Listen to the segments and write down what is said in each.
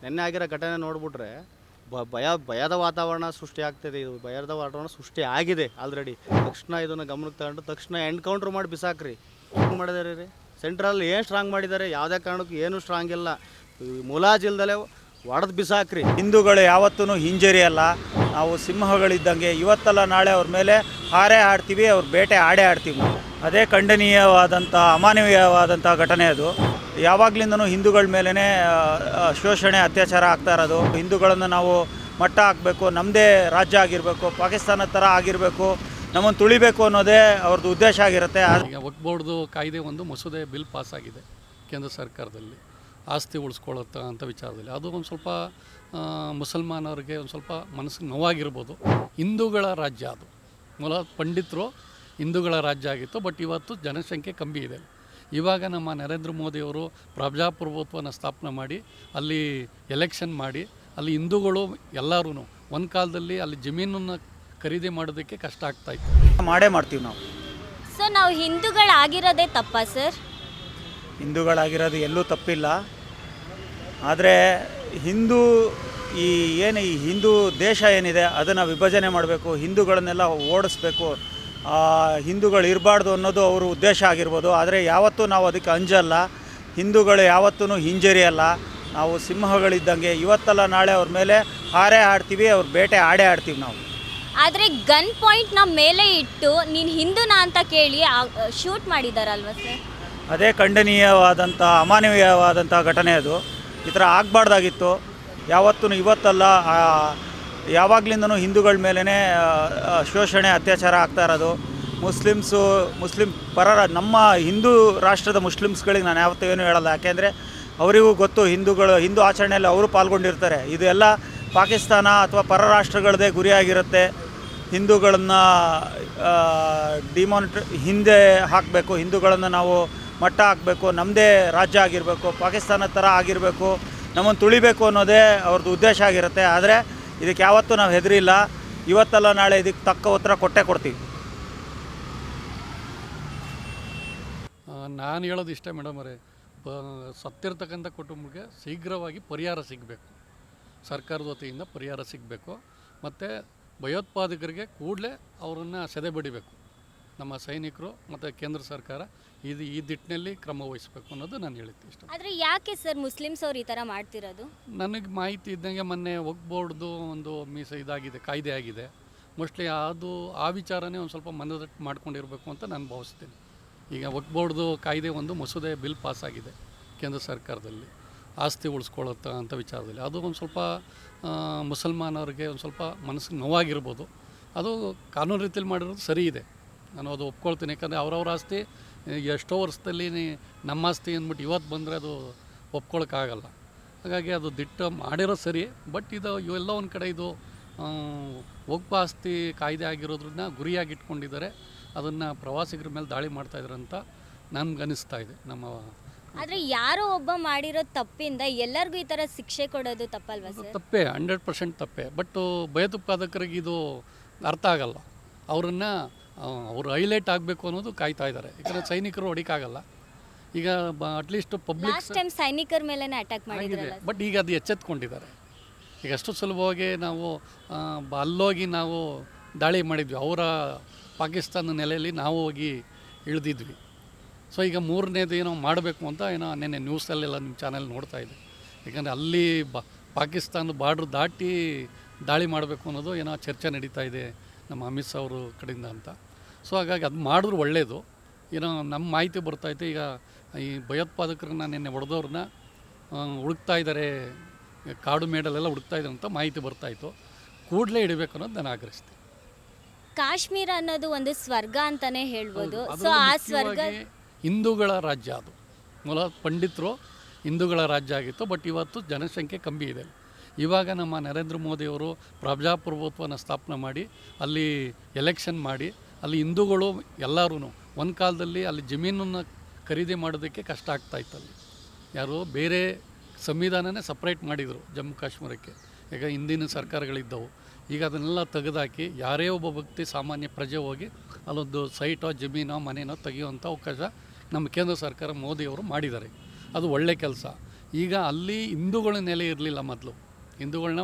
ನಿನ್ನೆ ಆಗಿರೋ ಘಟನೆ ನೋಡಿಬಿಟ್ರೆ ಭಯದ ವಾತಾವರಣ ಸೃಷ್ಟಿ ಆಗ್ತಿದೆ. ಇದು ಭಯದ ವಾತಾವರಣ ಸೃಷ್ಟಿ ಆಗಿದೆ ಆಲ್ರೆಡಿ. ತಕ್ಷಣ ಇದನ್ನು ಗಮನಕ್ಕೆ ತಗೊಂಡು ತಕ್ಷಣ ಎನ್ಕೌಂಟ್ರ್ ಮಾಡಿ ಬಿಸಾಕ್ರಿ. ಹೆಂಗೆ ಮಾಡಿದಾರೆ ರೀ? ಸೆಂಟ್ರಲ್ಲಿ ಏನು ಸ್ಟ್ರಾಂಗ್ ಮಾಡಿದ್ದಾರೆ? ಯಾವುದೇ ಕಾರಣಕ್ಕೂ ಏನೂ ಸ್ಟ್ರಾಂಗ್ ಇಲ್ಲ. ಮುಲಾಜಿಲ್ದಲೇ ಒಡೆದು ಬಿಸಾಕ್ರಿ. ಹಿಂದೂಗಳು ಯಾವತ್ತೂ ಹಿಂಜರಿಯಲ್ಲ. ನಾವು ಸಿಂಹಗಳಿದ್ದಂಗೆ ಇವತ್ತಲ್ಲ ನಾಳೆ ಅವ್ರ ಮೇಲೆ ಹಾರೇ ಆಡ್ತೀವಿ, ಅವ್ರ ಬೇಟೆ ಆಡೇ ಆಡ್ತೀವಿ ನಾವು. ಅದೇ ಖಂಡನೀಯವಾದಂಥ ಅಮಾನವೀಯವಾದಂಥ ಘಟನೆ ಅದು. ಯಾವಾಗಲಿಂದನೂ ಹಿಂದೂಗಳ ಮೇಲೇ ಶೋಷಣೆ ಅತ್ಯಾಚಾರ ಆಗ್ತಾ ಇರೋದು. ಹಿಂದೂಗಳನ್ನು ನಾವು ಮಟ್ಟ ಹಾಕಬೇಕು, ನಮ್ಮದೇ ರಾಜ್ಯ ಆಗಿರಬೇಕು, ಪಾಕಿಸ್ತಾನದ ಥರ ಆಗಿರಬೇಕು, ನಮ್ಮನ್ನು ತುಳಿಬೇಕು ಅನ್ನೋದೇ ಅವ್ರದ್ದು ಉದ್ದೇಶ ಆಗಿರುತ್ತೆ. ಈಗ ವಕ್ಫ್ ಬೋರ್ಡ್ದು ಕಾಯ್ದೆ ಒಂದು ಮಸೂದೆ ಬಿಲ್ ಪಾಸ್ ಆಗಿದೆ ಕೇಂದ್ರ ಸರ್ಕಾರದಲ್ಲಿ, ಆಸ್ತಿ ಉಳಿಸ್ಕೊಳ್ಳುತ್ತ ಅಂತ ವಿಚಾರದಲ್ಲಿ. ಅದು ಒಂದು ಸ್ವಲ್ಪ ಮುಸಲ್ಮಾನರಿಗೆ ಒಂದು ಸ್ವಲ್ಪ ಮನಸ್ಸಿಗೆ ನೋವಾಗಿರ್ಬೋದು. ಹಿಂದೂಗಳ ರಾಜ್ಯ ಅದು, ಮೂಲ ಪಂಡಿತರು ಹಿಂದೂಗಳ ರಾಜ್ಯ ಆಗಿತ್ತು. ಬಟ್ ಇವತ್ತು ಜನಸಂಖ್ಯೆ ಕಮ್ಮಿ ಇದೆ. ಇವಾಗ ನಮ್ಮ ನರೇಂದ್ರ ಮೋದಿಯವರು ಪ್ರಜಾಪ್ರಭುತ್ವನ ಸ್ಥಾಪನೆ ಮಾಡಿ ಅಲ್ಲಿ ಎಲೆಕ್ಷನ್ ಮಾಡಿ ಅಲ್ಲಿ ಹಿಂದೂಗಳು ಎಲ್ಲರೂ ಒಂದು ಕಾಲದಲ್ಲಿ ಅಲ್ಲಿ ಜಮೀನನ್ನು ಖರೀದಿ ಮಾಡೋದಕ್ಕೆ ಕಷ್ಟ ಆಗ್ತಾಯಿತ್ತು. ಮಾಡೇ ಮಾಡ್ತೀವಿ ನಾವು. ಸೊ ನಾವು ಹಿಂದೂಗಳಾಗಿರೋದೇ ತಪ್ಪಾ ಸರ್? ಹಿಂದೂಗಳಾಗಿರೋದು ಎಲ್ಲೂ ತಪ್ಪಿಲ್ಲ. ಆದರೆ ಈ ಹಿಂದೂ ದೇಶ ಏನಿದೆ ಅದನ್ನು ವಿಭಜನೆ ಮಾಡಬೇಕು, ಹಿಂದೂಗಳನ್ನೆಲ್ಲ ಓಡಿಸ್ಬೇಕು, ಹಿಂದೂಗಳು ಇರಬಾರ್ದು ಅನ್ನೋದು ಅವ್ರ ಉದ್ದೇಶ ಆಗಿರ್ಬೋದು. ಆದರೆ ಯಾವತ್ತೂ ನಾವು ಅದಕ್ಕೆ ಅಂಜಲ್ಲ. ಹಿಂದೂಗಳು ಯಾವತ್ತೂ ಹಿಂಜರಿಯಲ್ಲ. ನಾವು ಸಿಂಹಗಳಿದ್ದಂಗೆ ಇವತ್ತಲ್ಲ ನಾಳೆ ಅವ್ರ ಮೇಲೆ ಹಾರೇ ಆಡ್ತೀವಿ, ಅವ್ರ ಬೇಟೆ ಆಡೇ ಆಡ್ತೀವಿ ನಾವು. ಆದರೆ ಗನ್ ಪಾಯಿಂಟ್ ನಮ್ಮ ಮೇಲೆ ಇಟ್ಟು ನೀನು ಹಿಂದೂನಾ ಅಂತ ಕೇಳಿ ಶೂಟ್ ಮಾಡಿದಾರಲ್ವ ಸರ್? ಅದೇ ಖಂಡನೀಯವಾದಂಥ ಅಮಾನವೀಯವಾದಂಥ ಘಟನೆ ಅದು. ಈ ಥರ ಆಗಬಾರ್ದಾಗಿತ್ತು. ಯಾವತ್ತೂ ಇವತ್ತಲ್ಲ ಯಾವಾಗಲಿಂದನೂ ಹಿಂದೂಗಳ ಮೇಲೇ ಶೋಷಣೆ ಅತ್ಯಾಚಾರ ಆಗ್ತಾ ಇರೋದು. ಮುಸ್ಲಿಂ ನಮ್ಮ ಹಿಂದೂ ರಾಷ್ಟ್ರದ ಮುಸ್ಲಿಮ್ಸ್ಗಳಿಗೆ ನಾನು ಯಾವತ್ತೂ ಏನೂ ಹೇಳಲ್ಲ. ಯಾಕೆಂದರೆ ಅವರಿಗೂ ಗೊತ್ತು ಹಿಂದೂ ಆಚರಣೆಯಲ್ಲಿ ಅವರು ಪಾಲ್ಗೊಂಡಿರ್ತಾರೆ. ಇದೆಲ್ಲ ಪಾಕಿಸ್ತಾನ ಅಥವಾ ಪರ ರಾಷ್ಟ್ರಗಳದೇ ಗುರಿಯಾಗಿರುತ್ತೆ. ಹಿಂದೂಗಳನ್ನು ಹಿಂದೆ ಹಾಕಬೇಕು, ಹಿಂದೂಗಳನ್ನು ನಾವು ಮಟ್ಟ ಹಾಕಬೇಕು, ನಮ್ಮದೇ ರಾಜ್ಯ ಆಗಿರಬೇಕು, ಪಾಕಿಸ್ತಾನದ ಥರ ಆಗಿರಬೇಕು, ನಮ್ಮನ್ನು ತುಳಿಬೇಕು ಅನ್ನೋದೇ ಅವ್ರದ್ದು ಉದ್ದೇಶ ಆಗಿರುತ್ತೆ. ಆದರೆ ಇದಕ್ಕೆ ಯಾವತ್ತೂ ನಾವು ಹೆದರಿಲ್ಲ. ಇವತ್ತಲ್ಲ ನಾಳೆ ಇದಕ್ಕೆ ತಕ್ಕ ಉತ್ತರ ಕೊಡ್ತೀವಿ. ನಾನು ಹೇಳೋದು ಇಷ್ಟೇ ಮೇಡಮ್ ಅವರೇ, ಸತ್ತಿರ್ತಕ್ಕಂಥ ಕುಟುಂಬಕ್ಕೆ ಶೀಘ್ರವಾಗಿ ಪರಿಹಾರ ಸಿಗಬೇಕು, ಸರ್ಕಾರದ ವತಿಯಿಂದ ಪರಿಹಾರ ಸಿಗಬೇಕು. ಮತ್ತು ಭಯೋತ್ಪಾದಕರಿಗೆ ಕೂಡಲೇ ಅವರನ್ನು ಸೆದೆ ಬಡಿಬೇಕು. ನಮ್ಮ ಸೈನಿಕರು ಮತ್ತು ಕೇಂದ್ರ ಸರ್ಕಾರ ಈ ದಿಟ್ಟಿನಲ್ಲಿ ಕ್ರಮ ವಹಿಸಬೇಕು ಅನ್ನೋದು ನಾನು ಹೇಳಿದ್ದೆ ಇಷ್ಟ. ಆದರೆ ಯಾಕೆ ಸರ್ ಮುಸ್ಲಿಮ್ಸ್ ಅವ್ರು ಈ ಥರ ಮಾಡ್ತಿರೋದು? ನನಗೆ ಮಾಹಿತಿ ಇದ್ದಂಗೆ ಮೊನ್ನೆ ವಕ್ಫ್ ಬೋರ್ಡ್ದು ಒಂದು ಇದಾಗಿದೆ, ಕಾಯ್ದೆ ಆಗಿದೆ. ಮೋಸ್ಟ್ಲಿ ಆ ವಿಚಾರನೇ ಒಂದು ಸ್ವಲ್ಪ ಮನದಟ್ಟು ಮಾಡ್ಕೊಂಡಿರಬೇಕು ಅಂತ ನಾನು ಭಾವಿಸ್ತೀನಿ. ಈಗ ವಕ್ಫ್ ಬೋರ್ಡ್ದು ಕಾಯ್ದೆ ಒಂದು ಮಸೂದೆ ಬಿಲ್ ಪಾಸ್ ಆಗಿದೆ ಕೇಂದ್ರ ಸರ್ಕಾರದಲ್ಲಿ, ಆಸ್ತಿ ಉಳಿಸ್ಕೊಳ್ಳುತ್ತ ಅಂತ ವಿಚಾರದಲ್ಲಿ. ಅದು ಒಂದು ಸ್ವಲ್ಪ ಮುಸಲ್ಮಾನರಿಗೆ ಒಂದು ಸ್ವಲ್ಪ ಮನಸ್ಸಿಗೆ ನೋವಾಗಿರ್ಬೋದು. ಅದು ಕಾನೂನು ರೀತಿಯಲ್ಲಿ ಮಾಡಿರೋದು ಸರಿ ಇದೆ, ನಾನು ಅದು ಒಪ್ಕೊಳ್ತೀನಿ. ಯಾಕಂದರೆ ಅವ್ರವ್ರ ಆಸ್ತಿ ಎಷ್ಟೋ ವರ್ಷದಲ್ಲಿ ನಮ್ಮ ಆಸ್ತಿ ಅಂದ್ಬಿಟ್ಟು ಇವತ್ತು ಬಂದರೆ ಅದು ಒಪ್ಕೊಳ್ಳೋಕ್ಕಾಗಲ್ಲ. ಹಾಗಾಗಿ ಅದು ಮಾಡಿರೋ ಸರಿ. ಬಟ್ ಇವೆಲ್ಲ ಒಂದು ಕಡೆ ಇದು ವಕ್ಫ್ ಆಸ್ತಿ ಕಾಯ್ದೆ ಆಗಿರೋದ್ರನ್ನ ಗುರಿಯಾಗಿಟ್ಕೊಂಡಿದ್ದಾರೆ. ಅದನ್ನು ಪ್ರವಾಸಿಗರ ಮೇಲೆ ದಾಳಿ ಮಾಡ್ತಾಯಿದ್ದಾರೆ ಅಂತ ನನ್ಗೆ ಅನಿಸ್ತಾ ಇದೆ. ಆದರೆ ಯಾರೋ ಒಬ್ಬ ಮಾಡಿರೋ ತಪ್ಪಿಂದ ಎಲ್ಲರಿಗೂ ಈ ಥರ ಶಿಕ್ಷೆ ಕೊಡೋದು ತಪ್ಪಲ್ವಾ ಸರ್? ತಪ್ಪೇ, 100% ತಪ್ಪೇ. ಬಟ್ ಭಯೋತ್ಪಾದಕರಿಗೆ ಇದು ಅರ್ಥ ಆಗಲ್ಲ. ಅವರು ಹೈಲೈಟ್ ಆಗಬೇಕು ಅನ್ನೋದು ಕಾಯ್ತಾ ಇದ್ದಾರೆ. ಯಾಕಂದರೆ ಸೈನಿಕರು ಹೊಡಿಕಾಗಲ್ಲ. ಈಗ ಅಟ್ಲೀಸ್ಟ್ ಪಬ್ಲಿಕ್ ಟೈಮ್ ಸೈನಿಕರ ಮೇಲೇ ಅಟ್ಯಾಕ್ ಮಾಡಿದ್ದಾರೆ. ಬಟ್ ಈಗ ಅದು ಎಚ್ಚೆತ್ಕೊಂಡಿದ್ದಾರೆ. ಈಗ ಅಷ್ಟು ಸುಲಭವಾಗಿ ನಾವು ಅಲ್ಲೋಗಿ ನಾವು ದಾಳಿ ಮಾಡಿದ್ವಿ, ಅವರ ಪಾಕಿಸ್ತಾನ ನೆಲೆಯಲ್ಲಿ ನಾವು ಹೋಗಿ ಇಳಿದಿದ್ವಿ. ಸೊ ಈಗ ಮೂರನೇದು ಏನೋ ಮಾಡಬೇಕು ಅಂತ ನೆನ್ನೆ ನ್ಯೂಸಲ್ಲೆಲ್ಲ ನಿಮ್ಮ ಚಾನೆಲ್ ನೋಡ್ತಾ ಇದೆ. ಯಾಕಂದರೆ ಅಲ್ಲಿ ಪಾಕಿಸ್ತಾನದ ಬಾರ್ಡ್ರ್ ದಾಟಿ ದಾಳಿ ಮಾಡಬೇಕು ಅನ್ನೋದು ಚರ್ಚೆ ನಡೀತಾ ಇದೆ ನಮ್ಮ ಅಮಿತ್ ಶಾ ಅವರು ಕಡೆಯಿಂದ ಅಂತ. ಸೊ ಹಾಗಾಗಿ ಅದು ಮಾಡಿದ್ರು ಒಳ್ಳೆಯದು. ನಮ್ಮ ಮಾಹಿತಿ ಬರ್ತಾಯಿತ್ತು. ಈಗ ಈ ಭಯೋತ್ಪಾದಕರನ್ನ ನಿನ್ನೆ ಹೊಡೆದವ್ರನ್ನ ಹುಡುಕ್ತಾ ಇದ್ದಾರೆ, ಕಾಡು ಮೇಡಲೆಲ್ಲ ಹುಡುಕ್ತಾ ಇದ್ದಾರೆ ಅಂತ ಮಾಹಿತಿ ಬರ್ತಾಯಿತ್ತು. ಕೂಡಲೇ ಹಿಡಿಬೇಕು ಅನ್ನೋದು ನಾನು ಆಗ್ರಹಿಸ್ತೀನಿ. ಕಾಶ್ಮೀರ ಅನ್ನೋದು ಒಂದು ಸ್ವರ್ಗ ಅಂತಲೇ ಹೇಳ್ಬೋದು. ಸೊ ಆ ಸ್ವರ್ಗ ಹಿಂದೂಗಳ ರಾಜ್ಯ, ಅದು ಮೂಲ ಪಂಡಿತರು ಹಿಂದೂಗಳ ರಾಜ್ಯ ಆಗಿತ್ತು. ಬಟ್ ಇವತ್ತು ಜನಸಂಖ್ಯೆ ಕಮ್ಮಿ ಇದೆ. ಇವಾಗ ನಮ್ಮ ನರೇಂದ್ರ ಮೋದಿಯವರು ಪ್ರಜಾಪ್ರಭುತ್ವನ ಸ್ಥಾಪನೆ ಮಾಡಿ ಅಲ್ಲಿ ಎಲೆಕ್ಷನ್ ಮಾಡಿ ಅಲ್ಲಿ ಹಿಂದೂಗಳು ಎಲ್ಲರೂ ಒಂದು ಕಾಲದಲ್ಲಿ ಅಲ್ಲಿ ಜಮೀನನ್ನು ಖರೀದಿ ಮಾಡೋದಕ್ಕೆ ಕಷ್ಟ ಆಗ್ತಾಯಿತ್ತು. ಅಲ್ಲಿ ಬೇರೆ ಸಂವಿಧಾನನೇ ಸಪ್ರೇಟ್ ಮಾಡಿದರು ಜಮ್ಮು ಕಾಶ್ಮೀರಕ್ಕೆ. ಈಗ ಹಿಂದಿನ ಸರ್ಕಾರಗಳಿದ್ದವು. ಈಗ ಅದನ್ನೆಲ್ಲ ತೆಗೆದಾಕಿ ಯಾರೇ ಒಬ್ಬ ವ್ಯಕ್ತಿ ಸಾಮಾನ್ಯ ಪ್ರಜೆ ಹೋಗಿ ಅಲ್ಲೊಂದು ಸೈಟೋ ಜಮೀನೋ ಮನೆಯೋ ತೆಗೆಯುವಂಥ ಅವಕಾಶ ನಮ್ಮ ಕೇಂದ್ರ ಸರ್ಕಾರ ಮೋದಿಯವರು ಮಾಡಿದ್ದಾರೆ. ಅದು ಒಳ್ಳೆ ಕೆಲಸ. ಈಗ ಅಲ್ಲಿ ಹಿಂದೂಗಳ ನೆಲೆ ಇರಲಿಲ್ಲ ಮೊದಲು, ಹಿಂದೂಗಳನ್ನ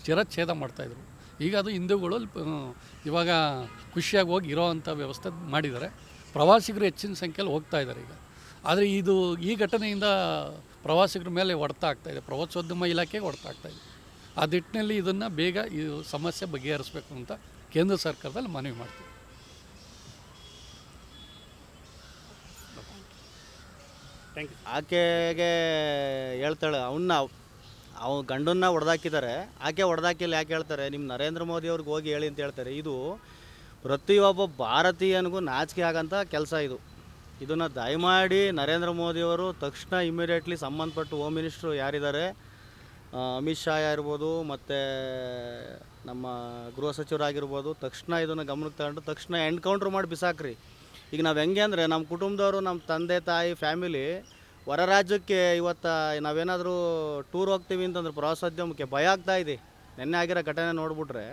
ಶಿರಚ್ಛೇದ ಮಾಡ್ತಾಯಿದ್ರು. ಈಗ ಅದು ಹಿಂದೂಗಳು ಇವಾಗ ಖುಷಿಯಾಗಿ ಹೋಗಿ ಇರೋ ಅಂಥ ವ್ಯವಸ್ಥೆ ಮಾಡಿದ್ದಾರೆ. ಪ್ರವಾಸಿಗರು ಹೆಚ್ಚಿನ ಸಂಖ್ಯೆಯಲ್ಲಿ ಹೋಗ್ತಾ ಇದ್ದಾರೆ ಈಗ. ಆದರೆ ಇದು ಈ ಘಟನೆಯಿಂದ ಪ್ರವಾಸಿಗರ ಮೇಲೆ ಹೊಡೆತ ಆಗ್ತಾಯಿದೆ, ಪ್ರವಾಸೋದ್ಯಮ ಇಲಾಖೆಗೆ ಹೊಡೆತ ಆಗ್ತಾಯಿದೆ. ಆ ನಿಟ್ಟಿನಲ್ಲಿ ಇದನ್ನು ಬೇಗ ಈ ಸಮಸ್ಯೆ ಬಗೆಹರಿಸಬೇಕು ಅಂತ ಕೇಂದ್ರ ಸರ್ಕಾರದಲ್ಲಿ ಮನವಿ ಮಾಡ್ತೀವಿ. ಆಕೆಗೆ ಹೇಳ್ತಾಳೆ ಅವ್ನು ಗಂಡನ್ನ ಹೊಡೆದಾಕಿದ್ದಾರೆ, ಆಕೆ ಹೊಡೆದಾಕಿಲ್ಲ. ಯಾಕೆ ಹೇಳ್ತಾರೆ? ನಿಮ್ಮ ನರೇಂದ್ರ ಮೋದಿ ಅವ್ರಿಗೆ ಹೋಗಿ ಹೇಳಿ ಅಂತ ಹೇಳ್ತಾರೆ. ಇದು ಪ್ರತಿಯೊಬ್ಬ ಭಾರತೀಯನಿಗೂ ನಾಚಿಕೆ ಆಗೋಂಥ ಕೆಲಸ ಇದು. ಇದನ್ನು ದಯಮಾಡಿ ನರೇಂದ್ರ ಮೋದಿಯವರು ತಕ್ಷಣ ಇಮಿಡಿಯೇಟ್ಲಿ ಸಂಬಂಧಪಟ್ಟ ಹೋಮ್ ಮಿನಿಸ್ಟ್ರು ಯಾರಿದ್ದಾರೆ, ಅಮಿತ್ ಶಾ ಇರ್ಬೋದು, ಮತ್ತು ನಮ್ಮ ಗೃಹ ಸಚಿವರಾಗಿರ್ಬೋದು, ತಕ್ಷಣ ಇದನ್ನು ಗಮನಕ್ಕೆ ತಗೊಂಡು ತಕ್ಷಣ ಎನ್ಕೌಂಟ್ರ್ ಮಾಡಿ ಬಿಸಾಕ್ರಿ. ಈಗ ನಾವು ಹೆಂಗೆ ಅಂದರೆ ನಮ್ಮ ಕುಟುಂಬದವರು, ನಮ್ಮ ತಂದೆ ತಾಯಿ ಫ್ಯಾಮಿಲಿ ಹೊರ ರಾಜ್ಯಕ್ಕೆ ಇವತ್ತು ನಾವೇನಾದರೂ ಟೂರ್ ಹೋಗ್ತೀವಿ ಅಂತಂದ್ರೆ ಪ್ರವಾಸೋದ್ಯಮಕ್ಕೆ ಭಯ ಆಗ್ತಾಯಿದೆ. ನೆನ್ನೆ ಆಗಿರೋ ಘಟನೆ ನೋಡಿಬಿಟ್ರೆ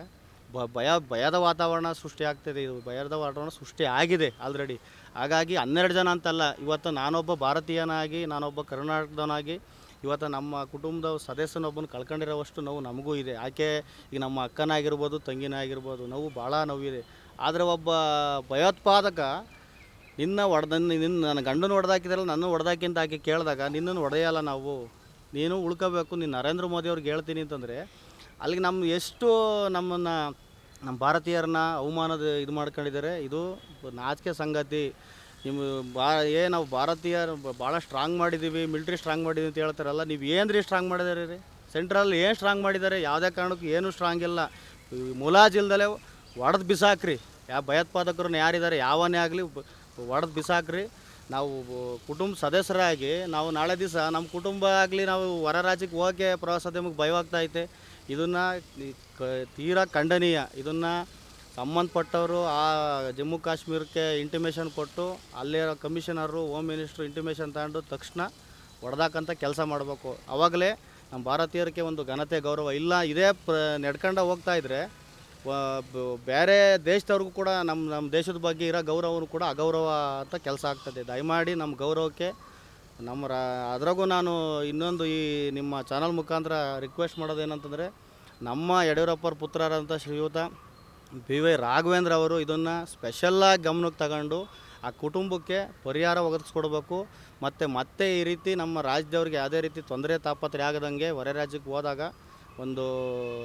ಭಯದ ವಾತಾವರಣ ಸೃಷ್ಟಿ ಆಗ್ತಿದೆ. ಇದು ಭಯದ ವಾತಾವರಣ ಸೃಷ್ಟಿ ಆಗಿದೆ ಆಲ್ರೆಡಿ. ಹಾಗಾಗಿ 12 ಜನ ಅಂತಲ್ಲ, ಇವತ್ತು ನಾನೊಬ್ಬ ಭಾರತೀಯನಾಗಿ, ನಾನೊಬ್ಬ ಕರ್ನಾಟಕದವನಾಗಿ ಇವತ್ತು ನಮ್ಮ ಕುಟುಂಬದ ಸದಸ್ಯನೊಬ್ಬನ ಕಳ್ಕೊಂಡಿರೋವಷ್ಟು ನೋವು ನಮಗೂ ಇದೆ. ಆಕೆ ಈಗ ನಮ್ಮ ಅಕ್ಕನಾಗಿರ್ಬೋದು, ತಂಗಿನಾಗಿರ್ಬೋದು, ನೋವು ಭಾಳ ನೋವಿದೆ. ಆದರೆ ಒಬ್ಬ ಭಯೋತ್ಪಾದಕ ನಿನ್ನ ನನ್ನ ಗಂಡನ ಹೊಡೆದಾಕಿದ್ರಲ್ಲ, ನನ್ನ ಹೊಡೆದಾಕಿಂತ ಆಕೆ ಕೇಳಿದಾಗ ನಿನ್ನನ್ನು ಹೊಡೆಯಲ್ಲ ನಾವು, ನೀನು ಉಳ್ಕೋಬೇಕು, ನೀನು ನರೇಂದ್ರ ಮೋದಿ ಅವ್ರಿಗೆ ಹೇಳ್ತೀನಿ ಅಂತಂದರೆ ಅಲ್ಲಿಗೆ ಎಷ್ಟು ನಮ್ಮ ಭಾರತೀಯರನ್ನ ಅವಮಾನದ ಇದು ಮಾಡ್ಕೊಂಡಿದ್ದಾರೆ. ಇದು ನಾಚಿಕೆ ಸಂಗತಿ. ನಾವು ಭಾರತೀಯರು ಭಾಳ ಸ್ಟ್ರಾಂಗ್ ಮಾಡಿದ್ದೀವಿ, ಮಿಲ್ಟ್ರಿ ಸ್ಟ್ರಾಂಗ್ ಮಾಡಿದ್ದೀವಿ ಅಂತ ಹೇಳ್ತಾರಲ್ಲ, ನೀವು ಏನು ಸ್ಟ್ರಾಂಗ್ ಮಾಡಿದ್ದಾರೆ ರೀ? ಸೆಂಟ್ರಲ್ಲಿ ಏನು ಸ್ಟ್ರಾಂಗ್ ಮಾಡಿದ್ದಾರೆ? ಯಾವುದೇ ಕಾರಣಕ್ಕೂ ಏನೂ ಸ್ಟ್ರಾಂಗ್ ಇಲ್ಲ. ಮುಲಾಜಿಲ್ದಲೇ ಹೊಡೆದು ಬಿಸಾಕ್ರಿ. ಯಾವ ಭಯೋತ್ಪಾದಕರನ್ನ ಯಾರಿದ್ದಾರೆ, ಯಾವನೇ ಆಗಲಿ ಹೊಡೆದು ಬಿಸಾಕ್ರಿ. ನಾವು ಕುಟುಂಬ ಸದಸ್ಯರಾಗಿ ನಾವು ನಾಳೆ ದಿವಸ ನಮ್ಮ ಕುಟುಂಬ ಆಗಲಿ ನಾವು ಹೊರ ರಾಜ್ಯಕ್ಕೆ ಹೋಗೋಕ್ಕೆ ಪ್ರವಾಸೋದ್ಯಮಕ್ಕೆ ಭಯವಾಗ್ತೈತೆ. ಇದನ್ನು ತೀರಾ ಖಂಡನೀಯ. ಇದನ್ನು ಸಂಬಂಧಪಟ್ಟವರು ಆ ಜಮ್ಮು ಕಾಶ್ಮೀರಕ್ಕೆ ಇಂಟಿಮೇಷನ್ ಕೊಟ್ಟು ಅಲ್ಲಿರೋ ಕಮಿಷನರು, ಹೋಮ್ ಮಿನಿಸ್ಟ್ರು ಇಂಟಿಮೇಷನ್ ತಗೊಂಡು ತಕ್ಷಣ ಹೊಡೆದಾಕಂತ ಕೆಲಸ ಮಾಡಬೇಕು. ಆವಾಗಲೇ ನಮ್ಮ ಭಾರತೀಯರಿಗೆ ಒಂದು ಘನತೆ, ಗೌರವ. ಇಲ್ಲ ಇದೇ ನಡ್ಕೊಂಡು ಹೋಗ್ತಾಯಿದ್ರೆ ಬೇರೆ ದೇಶದವ್ರಿಗೂ ಕೂಡ ನಮ್ಮ ದೇಶದ ಬಗ್ಗೆ ಇರೋ ಗೌರವನು ಕೂಡ ಅಗೌರವ ಅಂತ ಕೆಲಸ ಆಗ್ತದೆ. ದಯಮಾಡಿ ನಮ್ಮ ಗೌರವಕ್ಕೆ ಅದ್ರಾಗೂ ನಾನು ಇನ್ನೊಂದು ಈ ನಿಮ್ಮ ಚಾನಲ್ ಮುಖಾಂತರ ರಿಕ್ವೆಸ್ಟ್ ಮಾಡೋದೇನಂತಂದರೆ, ನಮ್ಮ ಯಡಿಯೂರಪ್ಪರ ಪುತ್ರರಂಥ ಶ್ರೀಯುತ BY ರಾಘವೇಂದ್ರ ಅವರು ಇದನ್ನು ಸ್ಪೆಷಲ್ಲಾಗಿ ಗಮನಕ್ಕೆ ತಗೊಂಡು ಆ ಕುಟುಂಬಕ್ಕೆ ಪರಿಹಾರ ಒದಗಿಸ್ಕೊಡ್ಬೇಕು. ಮತ್ತೆ ಈ ರೀತಿ ನಮ್ಮ ರಾಜ್ಯದವ್ರಿಗೆ ಯಾವುದೇ ರೀತಿ ತೊಂದರೆ ತಾಪತ್ರೆ ಆಗದಂಗೆ ಹೊರ ರಾಜ್ಯಕ್ಕೆ ಹೋದಾಗ ಒಂದು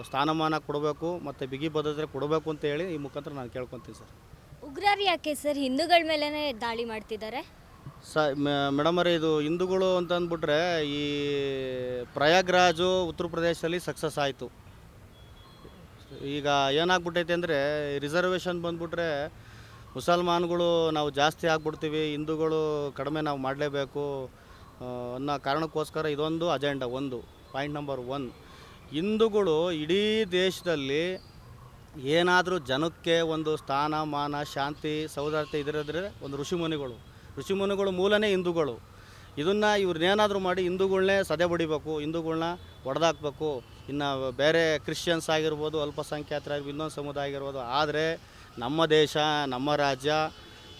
ಸ್ಥಾನಮಾನ ಕೊಡಬೇಕು, ಮತ್ತು ಬಿಗಿ ಭದ್ರತೆ ಕೊಡಬೇಕು ಅಂತ ಹೇಳಿ ಈ ಮುಖಾಂತರ ನಾನು ಕೇಳ್ಕೊತೀನಿ ಸರ್. ಉಗ್ರರು ಯಾಕೆ ಸರ್ ಹಿಂದೂಗಳ ಮೇಲೇ ದಾಳಿ ಮಾಡ್ತಿದ್ದಾರೆ? ಮೇಡಮರೇ, ಇದು ಹಿಂದೂಗಳು ಅಂತ ಅಂದ್ಬಿಟ್ರೆ ಈ ಪ್ರಯಾಗ್ರಾಜು ಉತ್ತರ ಪ್ರದೇಶದಲ್ಲಿ ಸಕ್ಸಸ್ ಆಯಿತು. ಈಗ ಏನಾಗ್ಬಿಟ್ಟೈತೆ ಅಂದರೆ ರಿಸರ್ವೇಷನ್ ಬಂದ್ಬಿಟ್ರೆ ಮುಸಲ್ಮಾನ್ಗಳು ನಾವು ಜಾಸ್ತಿ ಆಗ್ಬಿಡ್ತೀವಿ, ಹಿಂದೂಗಳು ಕಡಿಮೆ ನಾವು ಮಾಡಲೇಬೇಕು ಅನ್ನೋ ಕಾರಣಕ್ಕೋಸ್ಕರ ಇದೊಂದು ಅಜೆಂಡಾ. ಪಾಯಿಂಟ್ ನಂಬರ್ 1, ಹಿಂದೂಗಳು ಇಡೀ ದೇಶದಲ್ಲಿ ಏನಾದರೂ ಜನಕ್ಕೆ ಒಂದು ಸ್ಥಾನಮಾನ, ಶಾಂತಿ, ಸೌಹಾರ್ದತೆ ಇದರಿದ್ರೆ ಒಂದು ಋಷಿಮುನಿಗಳು ಮೂಲನೇ ಹಿಂದೂಗಳು. ಇದನ್ನು ಇವ್ರನ್ನೇನಾದರೂ ಮಾಡಿ ಹಿಂದೂಗಳನ್ನೇ ಸದೆ ಬಡಿಬೇಕು, ಹಿಂದೂಗಳನ್ನ ಹೊಡೆದಾಕ್ಬೇಕು. ಇನ್ನು ಬೇರೆ ಕ್ರಿಶ್ಚಿಯನ್ಸ್ ಆಗಿರ್ಬೋದು, ಅಲ್ಪಸಂಖ್ಯಾತರಾಗಿರ್ಬೋದು, ಇನ್ನೊಂದು ಸಮುದಾಯ ಆಗಿರ್ಬೋದು. ಆದರೆ ನಮ್ಮ ದೇಶ, ನಮ್ಮ ರಾಜ್ಯ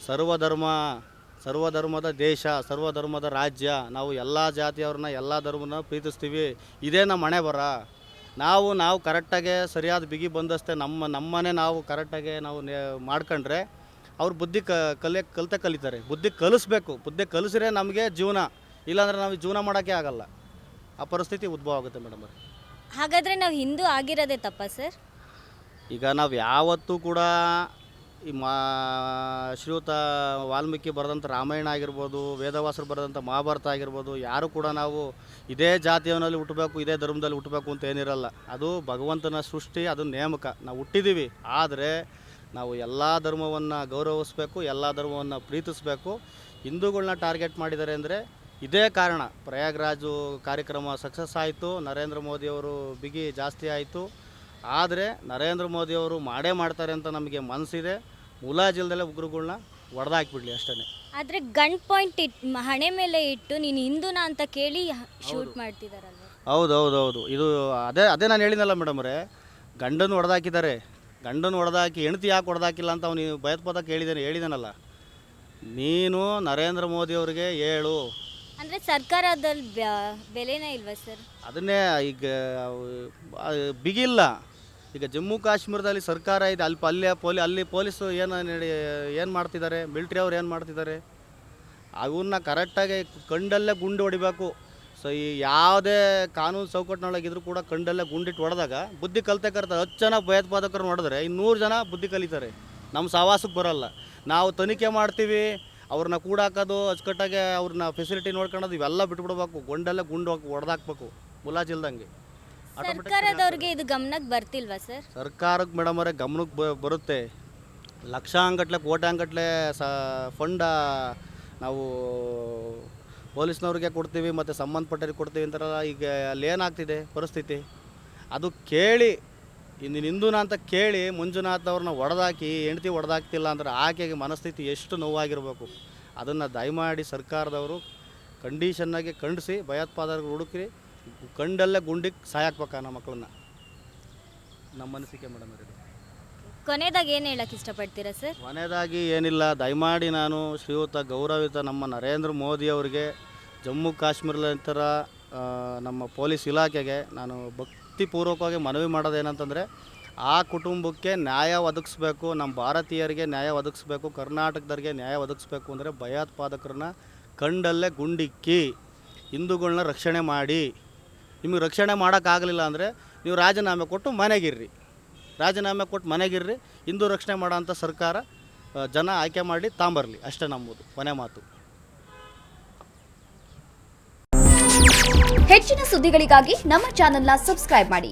ಸರ್ವಧರ್ಮದ ದೇಶ, ಸರ್ವಧರ್ಮದ ರಾಜ್ಯ. ನಾವು ಎಲ್ಲ ಜಾತಿಯವ್ರನ್ನ, ಎಲ್ಲ ಧರ್ಮನ ಪ್ರೀತಿಸ್ತೀವಿ. ಇದೇ ನಮ್ಮ ಹಣೆ ಬರ. ನಾವು ಕರೆಕ್ಟಾಗೆ ಸರಿಯಾದ ಬಿಗಿ ಬಂದಸ್ತೆ ನಮ್ಮನೆ ನಾವು ಕರೆಕ್ಟಾಗೆ ನಾವು ಮಾಡ್ಕೊಂಡ್ರೆ ಅವ್ರು ಬುದ್ಧಿ ಕಲಿತಾರೆ. ಬುದ್ಧಿ ಕಲಿಸ್ಬೇಕು. ಬುದ್ಧಿ ಕಲಿಸಿದ್ರೆ ನಮಗೆ ಜೀವನ, ಇಲ್ಲಾಂದರೆ ನಾವು ಜೀವನ ಮಾಡೋಕ್ಕೆ ಆಗಲ್ಲ. ಆ ಪರಿಸ್ಥಿತಿ ಉದ್ಭವ ಆಗುತ್ತೆ ಮೇಡಮ್. ಹಾಗಾದರೆ ನಾವು ಹಿಂದೂ ಆಗಿರೋದೇ ತಪ್ಪ ಸರ್? ಈಗ ನಾವು ಯಾವತ್ತೂ ಕೂಡ ಈ ಶ್ರೀಯುತ ವಾಲ್ಮೀಕಿ ಬರೆದಂಥ ರಾಮಾಯಣ ಆಗಿರ್ಬೋದು, ವೇದವ್ಯಾಸರು ಬರೆದಂಥ ಮಹಾಭಾರತ ಆಗಿರ್ಬೋದು, ಯಾರು ಕೂಡ ನಾವು ಇದೇ ಜಾತಿಯವನಲ್ಲಿ ಹುಟ್ಟಬೇಕು, ಇದೇ ಧರ್ಮದಲ್ಲಿ ಹುಟ್ಟಬೇಕು ಅಂತ ಏನಿರಲ್ಲ. ಅದು ಭಗವಂತನ ಸೃಷ್ಟಿ, ಅದು ನೇಮಕ. ನಾವು ಹುಟ್ಟಿದ್ದೀವಿ. ಆದರೆ ನಾವು ಎಲ್ಲ ಧರ್ಮವನ್ನು ಗೌರವಿಸಬೇಕು, ಎಲ್ಲ ಧರ್ಮವನ್ನು ಪ್ರೀತಿಸಬೇಕು. ಹಿಂದೂಗಳನ್ನ ಟಾರ್ಗೆಟ್ ಮಾಡಿದ್ದಾರೆ ಅಂದರೆ ಇದೇ ಕಾರಣ. ಪ್ರಯಾಗ್ರಾಜು ಕಾರ್ಯಕ್ರಮ ಸಕ್ಸಸ್ ಆಯಿತು, ನರೇಂದ್ರ ಮೋದಿಯವರು ಬಿಗಿ ಜಾಸ್ತಿ ಆಯಿತು. ಆದರೆ ನರೇಂದ್ರ ಮೋದಿಯವರು ಮಾಡ್ತಾರೆ ಅಂತ ನಮಗೆ ಮನಸ್ಸಿದೆ. ಮುಲಾಜಿಲ್ದಲ್ಲೇ ಉಗ್ರಗಳನ್ನ ಹೊಡೆದಾಕ್ಬಿಡ್ಲಿ ಅಷ್ಟೇ. ಆದರೆ ಗನ್ ಪಾಯಿಂಟ್ ಹಣೆ ಮೇಲೆ ಇಟ್ಟು ನೀನು ಹಿಂದೂನಾ ಅಂತ ಕೇಳಿ ಶೂಟ್ ಮಾಡ್ತಿದ್ದಾರಲ್ವ? ಹೌದು. ಇದು ಅದೇ ನಾನು ಹೇಳಿದ್ನಲ್ಲ ಮೇಡಮ್ರೆ, ಗಂಡನ ಹೊಡೆದಾಕಿದ್ದಾರೆ. ಗಂಡನ ಹೊಡೆದಾಕಿ ಹೆಂಡ್ತಿ ಯಾಕೆ ಹೊಡೆದಾಕಿಲ್ಲ ಅಂತ ಅವನು ಭಯೋತ್ಪಾದಕ ಹೇಳಿದಾನಲ್ಲ. ನೀನು ನರೇಂದ್ರ ಮೋದಿಯವ್ರಿಗೆ ಹೇಳು, ಅಂದರೆ ಸರ್ಕಾರದಲ್ಲಿ ಬೆಲೆನೇ ಇಲ್ವಾ ಸರ್? ಅದನ್ನೇ ಈಗ ಬಿಗಿಲ್ಲ. ಈಗ ಜಮ್ಮು ಕಾಶ್ಮೀರದಲ್ಲಿ ಸರ್ಕಾರ ಇದೆ, ಅಲ್ಲಿ ಪೊಲೀಸು ಏನು ಮಾಡ್ತಿದ್ದಾರೆ, ಮಿಲ್ಟ್ರಿ ಅವ್ರು ಏನು ಮಾಡ್ತಿದ್ದಾರೆ, ಅವನ್ನ ಕರೆಕ್ಟಾಗಿ ಕಂಡಲ್ಲೇ ಗುಂಡು ಹೊಡಿಬೇಕು. ಸೊ ಈ ಯಾವುದೇ ಕಾನೂನು ಚೌಕಟ್ಟಿನೊಳಗಿದ್ರು ಕೂಡ ಕಂಡಲ್ಲೇ ಗುಂಡಿಟ್ಟು ಹೊಡೆದಾಗ ಬುದ್ಧಿ ಕಲಿತೆ 10 ಜನ ಭಯೋತ್ಪಾದಕರನ್ನು ಹೊಡೆದ್ರೆ 100 ಜನ ಬುದ್ಧಿ ಕಲಿತಾರೆ. ನಮ್ಮ ಸಹವಾಸಕ್ಕೆ ಬರೋಲ್ಲ. ನಾವು ತನಿಖೆ ಮಾಡ್ತೀವಿ, ಅವ್ರನ್ನ ಕೂಡಾಕೋದು, ಅಚ್ಚುಕಟ್ಟಾಗಿ ಅವ್ರನ್ನ ಫೆಸಿಲಿಟಿ ನೋಡ್ಕೊಳ್ಳೋದು ಇವೆಲ್ಲ ಬಿಟ್ಬಿಡ್ಬೇಕು. ಗುಂಡಲ್ಲೇ ಗುಂಡು ಹೊಡೆದಾಕ್ಬೇಕು ಮುಲಾಜಿಲ್ದಂಗೆ. ಸರ್ಕಾರದವ್ರಿಗೆ ಇದು ಗಮನಕ್ಕೆ ಬರ್ತಿಲ್ವಾ ಸರ್? ಸರ್ಕಾರಕ್ಕೆ ಮೇಡಮ್ ಅವರೇ ಗಮನಕ್ಕೆ ಬರುತ್ತೆ. ಲಕ್ಷಾಂಗಟ್ಲೆ ಕೋಟ್ಯಾಂಗಟ್ಲೆ ಫಂಡ ನಾವು ಪೊಲೀಸ್ನವ್ರಿಗೆ ಕೊಡ್ತೀವಿ ಮತ್ತು ಸಂಬಂಧಪಟ್ಟವ್ರಿಗೆ ಕೊಡ್ತೀವಿ ಅಂತಾರಲ್ಲ. ಈಗ ಅಲ್ಲಿ ಏನಾಗ್ತಿದೆ ಪರಿಸ್ಥಿತಿ ಅದು ಕೇಳಿ ಹಿಂದೂನ ಅಂತ ಕೇಳಿ ಮಂಜುನಾಥ್ ಅವ್ರನ್ನ ಹೊಡೆದಾಕಿ ಹೆಂಡ್ತಿ ಹೊಡೆದಾಕ್ತಿಲ್ಲ ಅಂದ್ರೆ ಆಕೆಗೆ ಮನಸ್ಥಿತಿ ಎಷ್ಟು ನೋವಾಗಿರಬೇಕು. ಅದನ್ನು ದಯಮಾಡಿ ಸರ್ಕಾರದವರು ಕಂಡೀಷನ್ನಾಗಿ ಖಂಡಿಸಿ ಭಯೋತ್ಪಾದಕರು ಹುಡುಕಿ ಕಂಡಲ್ಲೇ ಗುಂಡಿಗೆ ಸಾಯಾಕ್ಬೇಕಾ ನಮ್ಮ ಮಕ್ಕಳನ್ನ. ನಮ್ಮ ಅನಿಸಿಕೆ ಮೇಡಮ್ ಇದು. ಕೊನೆಯದಾಗಿ ಏನು ಹೇಳಕ್ಕೆ ಇಷ್ಟಪಡ್ತೀರಾ ಸರ್? ಕೊನೆಯದಾಗಿ ಏನಿಲ್ಲ, ದಯಮಾಡಿ ನಾನು ಶ್ರೀಯುತ ಗೌರವಿತ ನಮ್ಮ ನರೇಂದ್ರ ಮೋದಿ ಅವರಿಗೆ, ಜಮ್ಮು ಕಾಶ್ಮೀರದಂತರ ನಮ್ಮ ಪೊಲೀಸ್ ಇಲಾಖೆಗೆ ನಾನು ಭಕ್ತಿಪೂರ್ವಕವಾಗಿ ಮನವಿ ಮಾಡೋದೇನಂತಂದರೆ, ಆ ಕುಟುಂಬಕ್ಕೆ ನ್ಯಾಯ ಒದಗಿಸ್ಬೇಕು, ನಮ್ಮ ಭಾರತೀಯರಿಗೆ ನ್ಯಾಯ ಒದಗಿಸ್ಬೇಕು, ಕರ್ನಾಟಕದವ್ರಿಗೆ ನ್ಯಾಯ ಒದಗಿಸ್ಬೇಕು ಅಂದರೆ ಭಯೋತ್ಪಾದಕರನ್ನ ಕಂಡಲ್ಲೇ ಗುಂಡಿಕ್ಕಿ ಹಿಂದೂಗಳನ್ನ ರಕ್ಷಣೆ ಮಾಡಿ. ನಿಮಗೆ ರಕ್ಷಣೆ ಮಾಡೋಕ್ಕಾಗಲಿಲ್ಲ ಅಂದರೆ ನೀವು ರಾಜೀನಾಮೆ ಕೊಟ್ಟು ಮನೆಗಿರ್ರಿ. ಹಿಂದೂ ರಕ್ಷಣೆ ಮಾಡೋಂಥ ಸರ್ಕಾರ ಜನ ಆಯ್ಕೆ ಮಾಡಿ ತಾಂಬರಲಿ, ಅಷ್ಟೇ ನಮ್ಮದು ಕೊನೆ ಮಾತು. ಹೆಚ್ಚಿನ ಸುದ್ದಿಗಳಿಗಾಗಿ ನಮ್ಮ ಚಾನೆಲ್ನ ಸಬ್ಸ್ಕ್ರೈಬ್ ಮಾಡಿ.